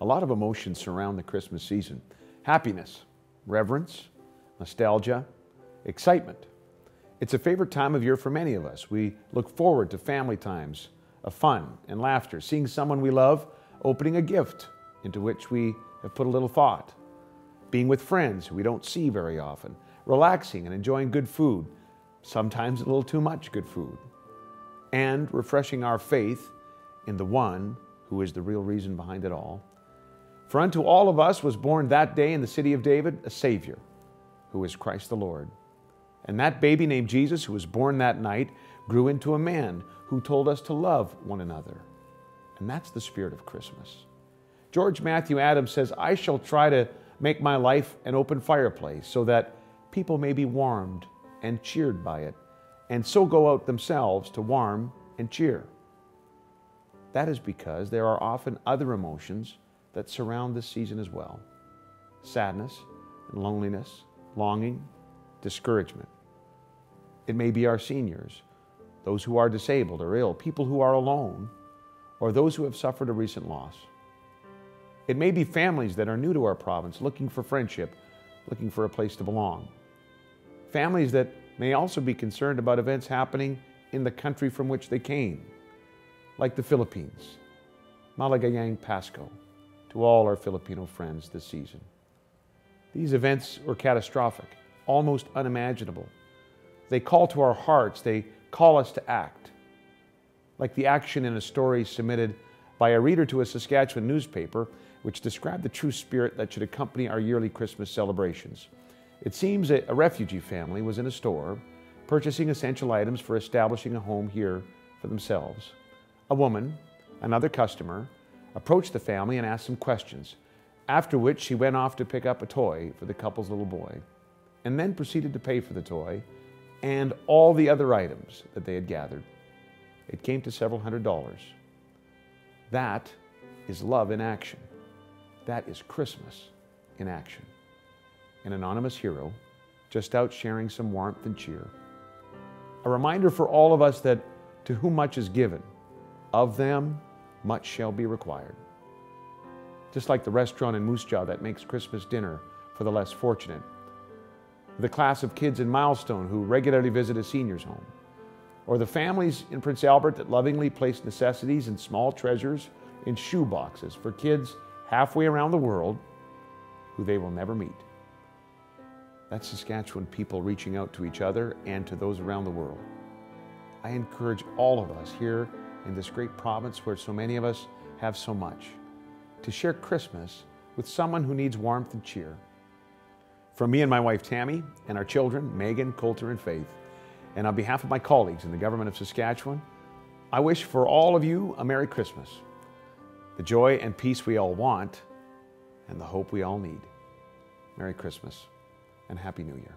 A lot of emotions surround the Christmas season. Happiness, reverence, nostalgia, excitement. It's a favorite time of year for many of us. We look forward to family times of fun and laughter, seeing someone we love opening a gift into which we have put a little thought, being with friends who we don't see very often, relaxing and enjoying good food, sometimes a little too much good food, and refreshing our faith in the one who is the real reason behind it all. For unto all of us was born that day in the city of David a Savior, who is Christ the Lord. And that baby named Jesus, who was born that night, grew into a man who told us to love one another. And that's the spirit of Christmas. George Matthew Adams says, "I shall try to make my life an open fireplace so that people may be warmed and cheered by it, and so go out themselves to warm and cheer." That is because there are often other emotions that surround this season as well. Sadness and loneliness, longing, discouragement. It may be our seniors, those who are disabled or ill, people who are alone, or those who have suffered a recent loss. It may be families that are new to our province, looking for friendship, looking for a place to belong. Families that may also be concerned about events happening in the country from which they came, like the Philippines. Maligayang Pasko to all our Filipino friends this season. These events were catastrophic, almost unimaginable. They call to our hearts, they call us to act. Like the action in a story submitted by a reader to a Saskatchewan newspaper, which described the true spirit that should accompany our yearly Christmas celebrations. It seems a refugee family was in a store, purchasing essential items for establishing a home here for themselves. A woman, another customer, approached the family and asked some questions, after which she went off to pick up a toy for the couple's little boy, and then proceeded to pay for the toy and all the other items that they had gathered. It came to several $100s. That is love in action. That is Christmas in action. An anonymous hero, just out sharing some warmth and cheer. A reminder for all of us that to whom much is given, of them much shall be required. Just like the restaurant in Moose Jaw that makes Christmas dinner for the less fortunate. The class of kids in Milestone who regularly visit a senior's home. Or the families in Prince Albert that lovingly place necessities and small treasures in shoe boxes for kids halfway around the world who they will never meet. That's Saskatchewan people reaching out to each other and to those around the world. I encourage all of us here in this great province where so many of us have so much, to share Christmas with someone who needs warmth and cheer. From me and my wife Tammy and our children, Megan, Coulter, and Faith, and on behalf of my colleagues in the government of Saskatchewan, I wish for all of you a Merry Christmas, the joy and peace we all want, and the hope we all need. Merry Christmas and Happy New Year.